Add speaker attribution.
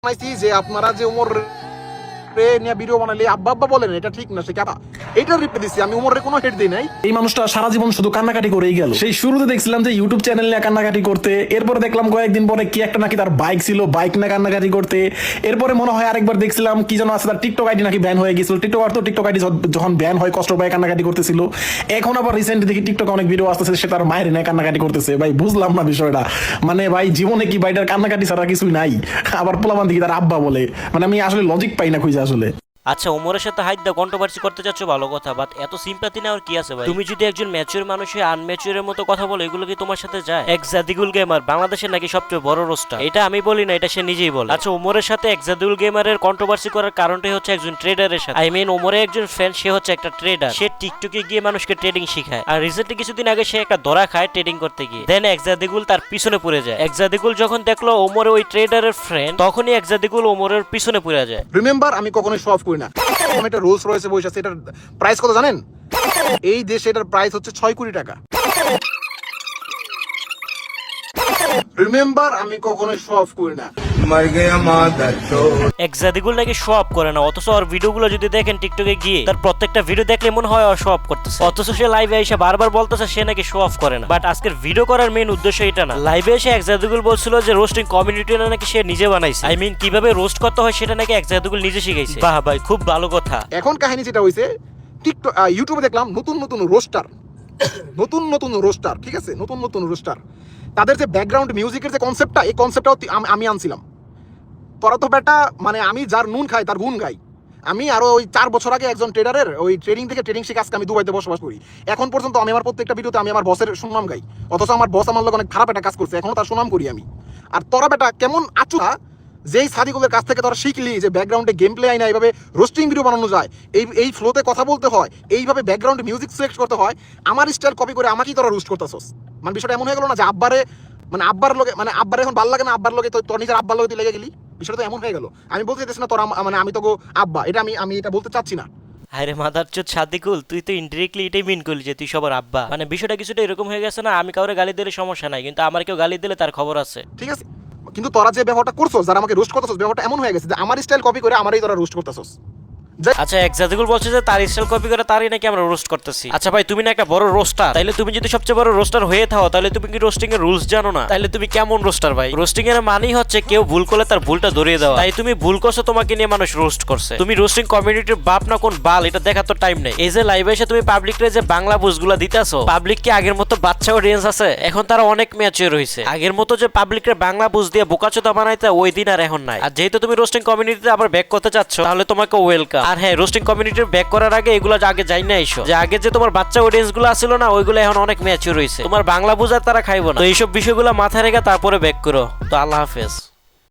Speaker 1: বানাইছি যে আপনারা যে উমর নিয়ে ভিডিও বানালে আব্বা আব্বা বলেন এটা ঠিক না, সে কথা এইটা রিপ্লাই দিছি আমি, উমরের কোনো হেড দিই নাই।
Speaker 2: এই মানুষটা সারা জীবন শুধু কান্নাকাটি করেই গেল। সেই শুরুতে দেখছিলাম যে ইউটিউব চ্যানেল নিয়ে কান্নাকাটি করতে, এরপরে দেখলাম কয়েকদিন পরে কি একটা নাকি তার বাইক ছিল, বাইক নিয়ে কান্নাকাটি করতে, এরপরে মনে হয় আরেকবার দেখছিলাম কি যেন আছে তার টিকটক আইডি নাকি ব্যান হয়ে গেছিল। টিকটক আইডি যখন ব্যান হয় কষ্ট পায় কান্নাকাটি করতেছিল। এখন আবার রিসেন্টলি দেখি টিকটক অনেক ভিডিও আসতেছে সে তার মায়ের নিয়ে কান্নাকাটি করতেছে। ভাই বুঝলাম না বিষয়টা, মানে ভাই জীবনে কি ভাইটার কান্নাকাটি ছাড়া কিছুই নাই, আবার পোলাপান দেখি তার আব্বা বলে, মানে আমি আসলে লজিক পাই না খুঁজে আসলে।
Speaker 3: আচ্ছা ওমরের সাথে হাইট দা কন্ট্রোভার্সি করতে চাচ্ছ ভালো কথা, বাট এত সিম্পাথি নেওয়ার কি আছে ভাই? তুমি যদি একজন ম্যাচিউর মানুষের আনম্যাচিউরের মতো কথা বলো, এগুলো কি তোমার সাথে যায়? এক্সাদিগুল গেমার বাংলাদেশের নাকি সবচেয়ে বড় রোস্টার, এটা আমি বলি না, এটা সে নিজেই বলে। আচ্ছা ওমরের সাথে এক্সাদিগুল গেমারের কন্ট্রোভার্সি করার কারণটাই হচ্ছে একজন ট্রেডারের সাথে, আই মিন ওমরের একজন ফ্যান, সে হচ্ছে একটা ট্রেডার, সে টিকটকে গিয়ে মানুষকে ট্রেডিং শিখায়। আর রিসেন্টলি কিছুদিন আগে সে একটা ধরা খায় ট্রেডিং করতে গিয়ে, দেন এক্সাদিগুল তার পিছনে পড়ে যায়। এক্সাদিগুল যখন দেখলো ওমরে ওই ট্রেডারের ফ্রেন্ড, তখনই এক্সাদিগুল ওমরের পিছনে পড়ে যায়।
Speaker 1: রিমেম্বার আমি কখনোই শো অফ করি না। একটা রোলস রয়েছে বসে আছে, এটার প্রাইস কত জানেন? এই দেশে এটার প্রাইস হচ্ছে 6 কোটি টাকা। রিমেম্বার আমি কখনোই শো অফ করি না।
Speaker 3: এক্সাদিগুল নাকি শো অফ করে না, অথচ ওর ভিডিওগুলো যদি দেখেন টিকটকে গিয়ে, তার প্রত্যেকটা ভিডিও দেখলে মনে হয় শো অফ করতেছে, অথচ সে লাইভে এসে বারবার বলতেছে সে নাকি শো অফ করে না। বাট আজকের ভিডিও করার মেইন উদ্দেশ্য এটা না। লাইভে এসে এক্সাদিগুল বলছিল যে রোস্টিং কমিউনিটিটা নাকি সে নিজে বানাইছে, আই মিন কিভাবে রোস্ট করতে হয় সেটা নাকি এক্সাদিগুল নিজে শিখাইছে। বাহ ভাই খুব ভালো কথা।
Speaker 1: এখন কাহিনী যেটা হইছে, টিকটক ইউটিউবে দেখলাম নতুন নতুন রোস্টার, ঠিক আছে, নতুন রোস্টার, তাদের যে ব্যাকগ্রাউন্ড মিউজিকের যে কনসেপ্টটা, এই কনসেপ্টটাও আমি আনছিলাম। তোরা তো বেটা, মানে আমি যার নুন খাই তার গুণ গাই। আমি আরো ওই 4 বছর আগে একজন ট্রেডারের ওই ট্রেডিং শিখে আজকে আমি দুবাইতে বসবাস করি। এখন পর্যন্ত আমি আমার প্রত্যেকটা ভিডিওতে আমি আমার বসের সুনাম গাই, অথচ আমার বস আমার লোক অনেক খারাপ একটা কাজ করছে, এখনো তার সুনাম করি আমি। আর তোরা বেটা কেমন আচুরা, যেই সাদিকুলের কাছ থেকে তোরা শিখলি যে ব্যাকগ্রাউন্ডে গেম প্লে আইনা এইভাবে রোস্টিং ভিডিও বানানো যায়, এই ফ্লোতে কথা বলতে হয়, এইভাবে ব্যাকগ্রাউন্ডে মিউজিক সিলেক্ট করতে হয়, আমার স্টাইল কপি করে আমাকেই তোরা রোস্ট করতেছস। মানে বিষয়টা এমন হয়ে গেল না যে আব্বারে, মানে আব্বার লোকে, মানে আব্বার এখন ভালো লাগে না, আব্বার লোকে তোর নিজের আব্বার লোকে লেগে গেলি, বিষয়টা তো এমন হয়ে গেল। আমি বলতে চাইছি না তোরা, মানে আমি তো আব্বা, এটা আমি এটা বলতে চাচ্ছি না।
Speaker 3: আরে মাদারচোদ সাদিকুল, তুই তো ইনডিরেক্টলি এটাই মিন করলি যে তুই সবার আব্বা, মানে বিষয়টা কিছুটা এরকম হয়ে গেছে না। আমি কাউরে গালি দিলে সমস্যা নাই, কিন্তু আমার কেউ গালি দিলে তার খবর আছে,
Speaker 1: ঠিক আছে? কিন্তু তোরা যে ব্যবহারটা করছস, যারা আমাকে রোস্ট করতেছস, ব্যবহারটা এমন হয়ে গেছে যে আমার স্টাইল কপি করে আমারই তোরা রোস্ট করতেছস।
Speaker 3: আচ্ছা এক্সাদিকুল বলছে যে তার স্টাইল কপি করে তারই নাকি আমরা রোস্ট করতেছি। আচ্ছা ভাই তুমি না একটা বড় রোস্টার, তাইলে তুমি যদি সবচেয়ে বড় রোস্টার হয়ে থাও, তাহলে তুমি কি রোস্টিং এর রুলস জানো না? তাইলে তুমি কেমন রোস্টার ভাই? রোস্টিং এর মানেই হচ্ছে কেউ ভুল করলে তার ভুলটা ধরিয়ে দেওয়া। তাই তুমি ভুল করছো, তোমাকে নিয়ে মানুষ রোস্ট করছে, তুমি রোস্টিং কমিউনিটির বাপ না কোন বাল, এটা দেখার তো টাইম নেই। এই যে লাইভে এসে তুমি পাবলিকরে যে বাংলা বুঝগুলা দিতেছো, পাবলিক কি আগের মতো বাচ্চা অডিয়েন্স আছে? এখন তারা অনেক ম্যাচিউর হইছে। আগের মতো যে পাবলিকরে বাংলা বুঝ দিয়ে বোকাচোদা বানাইতে ওই দিন আর এখন নাই। আর যেহেতু তুমি রোস্টিং কমিউনিটিতে আবার ব্যাক করতে চাচ্ছ, তাহলে তোমাকে ওয়েলকাম। আর হ্যাঁ, রোস্টিং ব্যাক করার আগে এগুলো আগে যাই না এসো, যে আগে যে তোমার বাচ্চা অডিয়েন্স গুলো আসছিল না, ওইগুলো এখন অনেক ম্যাচিউর হইছে, তোমার বাংলা বুঝার তারা খাইবো না। তো এইসব বিষয়গুলো মাথায় রেখে তারপরে ব্যাক করো। তো আল্লাহ হাফেজ।